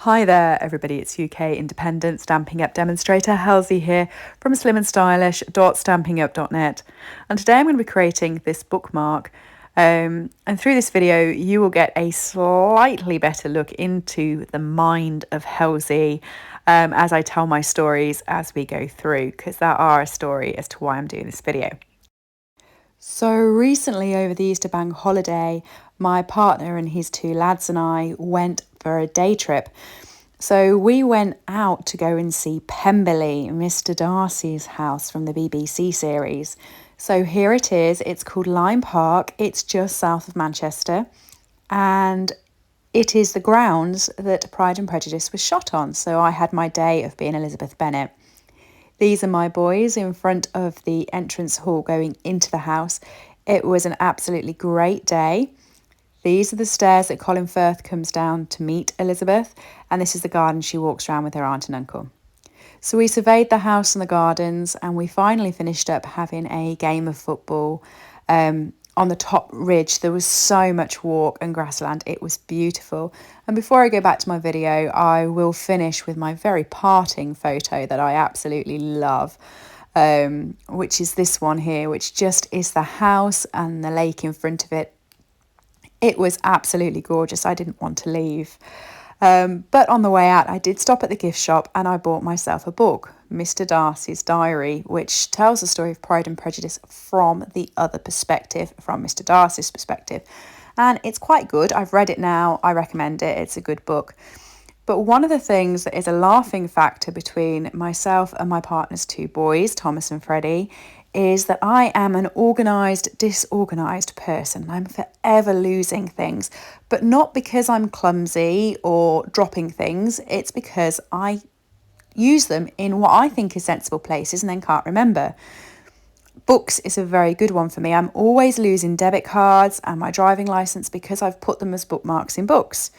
Hi there everybody, it's UK independent Stampin' Up demonstrator Halsey here from SlimmandStylish.stampingup.net, and today I'm going to be creating this bookmark, and through this video you will get a slightly better look into the mind of Halsey as I tell my stories as we go through, because there are a story as to why I'm doing this video. So recently over the Easter bank holiday, my partner and his two lads and I went for a day trip. So we went out to go and see Pemberley, Mr. Darcy's house from the BBC series. So here it is, it's called Lyme Park, it's just south of Manchester, and it is the grounds that Pride and Prejudice was shot on. So I had my day of being Elizabeth Bennet. These are my boys in front of the entrance hall going into the house. It was an absolutely great day. These are the stairs that Colin Firth comes down to meet Elizabeth, and this is the garden she walks around with her aunt and uncle. So we surveyed the house and the gardens, and we finally finished up having a game of football on the top ridge. There was so much walk and grassland. It was beautiful. And before I go back to my video, I will finish with my very parting photo that I absolutely love, which is this one here, which just is the house and the lake in front of it. It was absolutely gorgeous. I didn't want to leave. But on the way out, I did stop at the gift shop and I bought myself a book, Mr. Darcy's Diary, which tells the story of Pride and Prejudice from the other perspective, from Mr. Darcy's perspective. And it's quite good. I've read it now. I recommend it. It's a good book. But one of the things that is a laughing factor between myself and my partner's two boys, Thomas and Freddie, is that I am an organised, disorganised person. I'm forever losing things, but not because I'm clumsy or dropping things. It's because I use them in what I think is sensible places and then can't remember. Books is a very good one for me. I'm always losing debit cards and my driving licence because I've put them as bookmarks in books.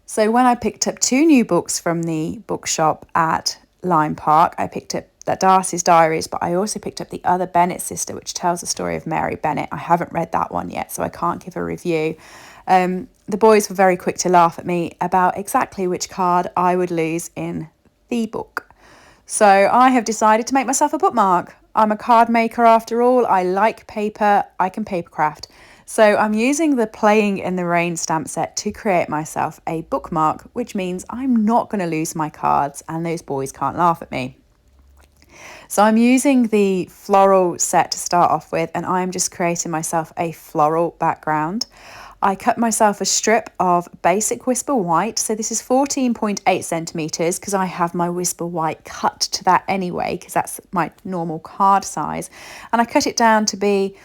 So when I picked up two new books from the bookshop at Lyme Park, I picked up that Darcy's Diaries, but I also picked up the other Bennet sister, which tells the story of Mary Bennet. I haven't read that one yet, so I can't give a review. The boys were very quick to laugh at me about exactly which card I would lose in the book. So I have decided to make myself a bookmark. I'm a card maker after all. I like paper. I can paper craft. So I'm using the Playing in the Rain stamp set to create myself a bookmark, which means I'm not going to lose my cards and those boys can't laugh at me. So I'm using the floral set to start off with, and I'm just creating myself a floral background. I cut myself a strip of basic Whisper White. So this is 14.8 centimetres because I have my Whisper White cut to that anyway, because that's my normal card size. And I cut it down to be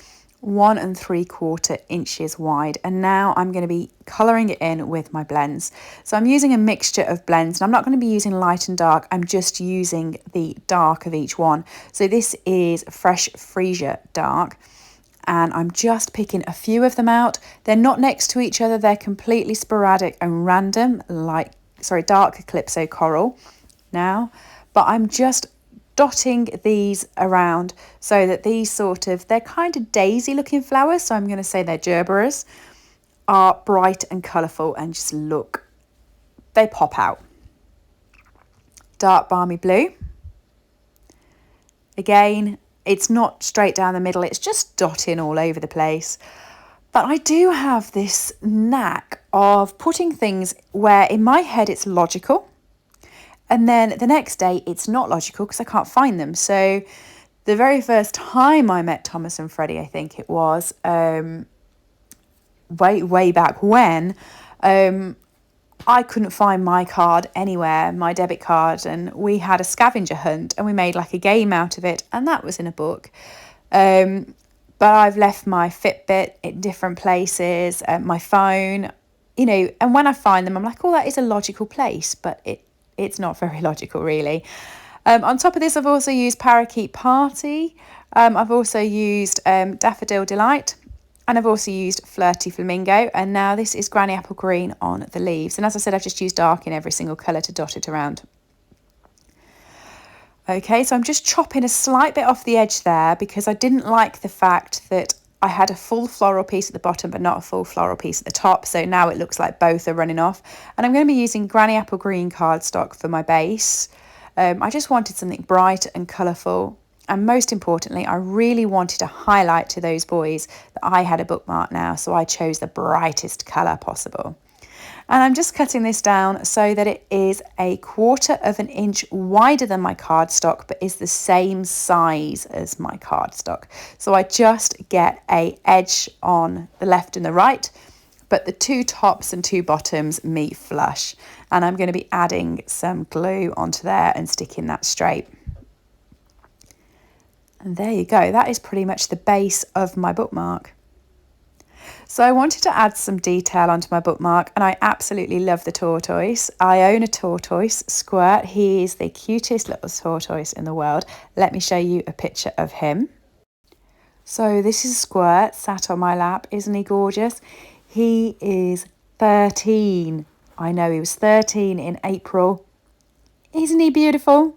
1 3/4 inches wide, and now I'm going to be colouring it in with my blends. So I'm using a mixture of blends, and I'm not going to be using light and dark. I'm just using the dark of each one. So this is Fresh Freesia Dark, and I'm just picking a few of them out. They're not next to each other, they're completely sporadic and random, like Dark Calypso Coral now, but I'm just dotting these around so that these they're kind of daisy looking flowers, so I'm going to say they're gerberas, are bright and colourful and just look, they pop out. Dark Balmy Blue. Again, it's not straight down the middle, it's just dotting all over the place. But I do have this knack of putting things where in my head it's logical, and then the next day it's not logical because I can't find them. So the very first time I met Thomas and Freddie, I think it was, way back when, I couldn't find my card anywhere, my debit card, and we had a scavenger hunt and we made like a game out of it, and that was in a book. But I've left my Fitbit in different places, my phone, and when I find them I'm like, oh, that is a logical place, but it's not very logical really. On top of this, I've also used Parakeet Party. I've also used Daffodil Delight. And I've also used Flirty Flamingo. And now this is Granny Apple Green on the leaves. And as I said, I've just used dark in every single colour to dot it around. Okay, so I'm just chopping a slight bit off the edge there because I didn't like the fact that I had a full floral piece at the bottom, but not a full floral piece at the top. So now it looks like both are running off. And I'm going to be using Granny Apple Green cardstock for my base. I just wanted something bright and colourful. And most importantly, I really wanted to highlight to those boys that I had a bookmark now. So I chose the brightest colour possible. And I'm just cutting this down so that it is 1/4 of an inch wider than my cardstock, but is the same size as my cardstock. So I just get an edge on the left and the right, but the 2 tops and 2 bottoms meet flush. And I'm going to be adding some glue onto there and sticking that straight. And there you go. That is pretty much the base of my bookmark. So I wanted to add some detail onto my bookmark, and I absolutely love the tortoise. I own a tortoise, Squirt. He is the cutest little tortoise in the world. Let me show you a picture of him. So this is Squirt sat on my lap. Isn't he gorgeous? He is 13. I know, he was 13 in April. Isn't he beautiful?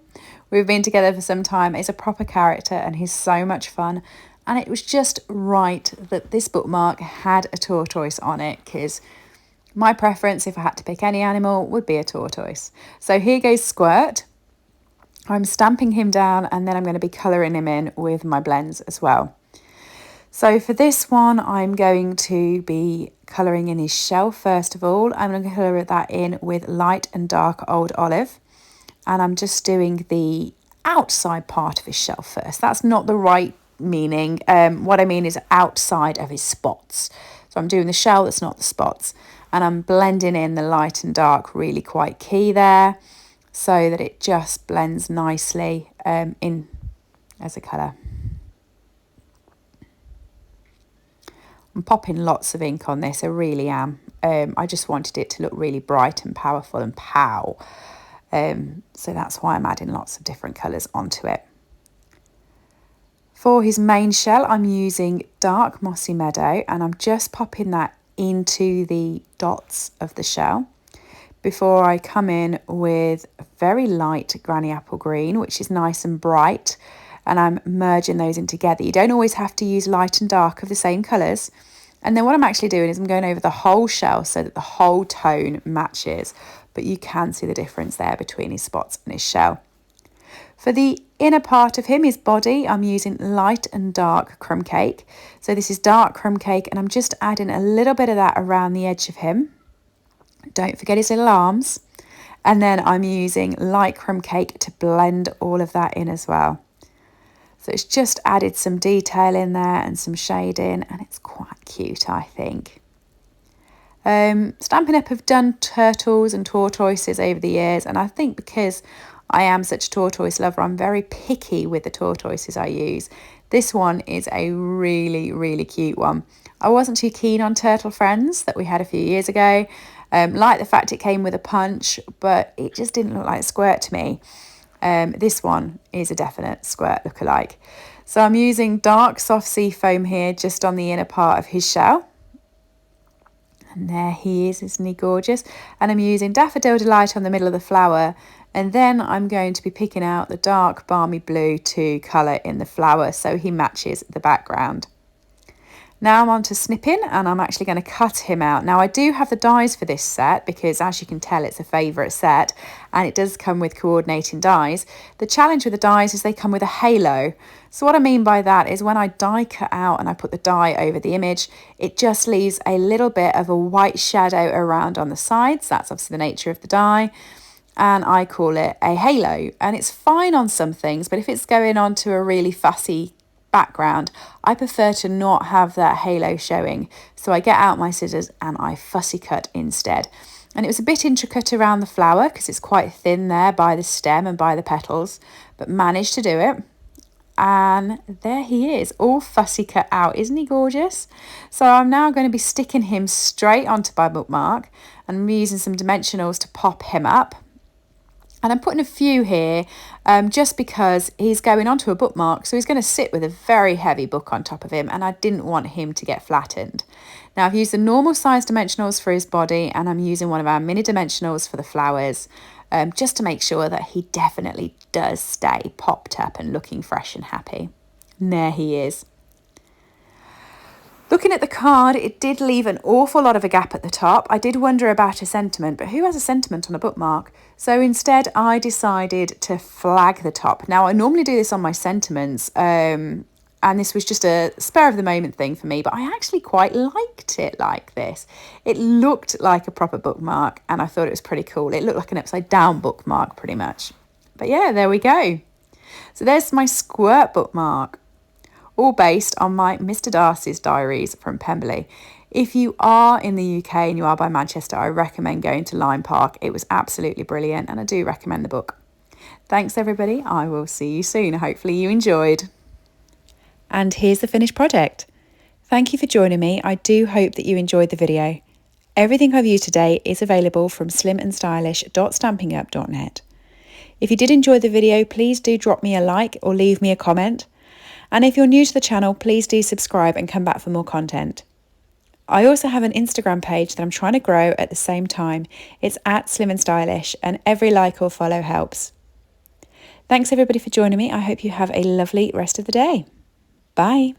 We've been together for some time. He's a proper character and he's so much fun. And it was just right that this bookmark had a tortoise on it, because my preference, if I had to pick any animal, would be a tortoise. So here goes Squirt. I'm stamping him down, and then I'm going to be colouring him in with my blends as well. So for this one, I'm going to be colouring in his shell first of all. I'm going to colour that in with light and dark old olive. And I'm just doing the outside part of his shell first. That's not the right meaning. What I mean is outside of his spots. So I'm doing the shell, that's not the spots. And I'm blending in the light and dark, really quite key there, so that it just blends nicely in as a colour. I'm popping lots of ink on this, I really am. I just wanted it to look really bright and powerful and pow. So that's why I'm adding lots of different colours onto it. For his main shell, I'm using dark Mossy Meadow, and I'm just popping that into the dots of the shell before I come in with very light Granny Apple Green, which is nice and bright, and I'm merging those in together. You don't always have to use light and dark of the same colours. And then what I'm actually doing is I'm going over the whole shell so that the whole tone matches, but you can see the difference there between his spots and his shell. For the inner part of him, his body, I'm using light and dark crumb cake. So this is dark crumb cake, and I'm just adding a little bit of that around the edge of him. Don't forget his little arms. And then I'm using light crumb cake to blend all of that in as well. So it's just added some detail in there and some shading, and it's quite cute, I think. Stampin' Up have done turtles and tortoises over the years, and I think because I am such a tortoise lover, I'm very picky with the tortoises I use. This one is a really, really cute one. I wasn't too keen on Turtle Friends that we had a few years ago. Like the fact it came with a punch, but it just didn't look like Squirt to me. This one is a definite Squirt lookalike. So I'm using dark soft sea foam here just on the inner part of his shell. And there he is, isn't he gorgeous? And I'm using Daffodil Delight on the middle of the flower. And then I'm going to be picking out the dark balmy blue to colour in the flower so he matches the background. Now I'm on to snipping, and I'm actually going to cut him out. Now I do have the dies for this set because, as you can tell, it's a favourite set and it does come with coordinating dies. The challenge with the dies is they come with a halo. So what I mean by that is when I die cut out and I put the die over the image, it just leaves a little bit of a white shadow around on the sides. That's obviously the nature of the die. And I call it a halo. And it's fine on some things, but if it's going on to a really fussy background, I prefer to not have that halo showing. So I get out my scissors and I fussy cut instead. And it was a bit intricate around the flower because it's quite thin there by the stem and by the petals, but managed to do it. And there he is, all fussy cut out. Isn't he gorgeous? So I'm now going to be sticking him straight onto my bookmark, and I'm using some dimensionals to pop him up. And I'm putting a few here just because he's going onto a bookmark, so he's going to sit with a very heavy book on top of him, and I didn't want him to get flattened. Now I've used the normal size dimensionals for his body, and I'm using one of our mini dimensionals for the flowers, just to make sure that he definitely does stay popped up and looking fresh and happy. And there he is. Looking at the card, it did leave an awful lot of a gap at the top. I did wonder about a sentiment, but who has a sentiment on a bookmark? So instead, I decided to flag the top. Now, I normally do this on my sentiments, and this was just a spur of the moment thing for me, but I actually quite liked it like this. It looked like a proper bookmark, and I thought it was pretty cool. It looked like an upside down bookmark, pretty much. But yeah, there we go. So there's my squirt bookmark, all based on my Mr. Darcy's diaries from Pemberley. If you are in the UK and you are by Manchester, I recommend going to Lime Park. It was absolutely brilliant, and I do recommend the book. Thanks, everybody. I will see you soon. Hopefully you enjoyed. And here's the finished project. Thank you for joining me. I do hope that you enjoyed the video. Everything I've used today is available from slimandstylish.stampinup.net. If you did enjoy the video, please do drop me a like or leave me a comment. And if you're new to the channel, please do subscribe and come back for more content. I also have an Instagram page that I'm trying to grow at the same time. It's at SlimmandStylish, and every like or follow helps. Thanks everybody for joining me. I hope you have a lovely rest of the day. Bye.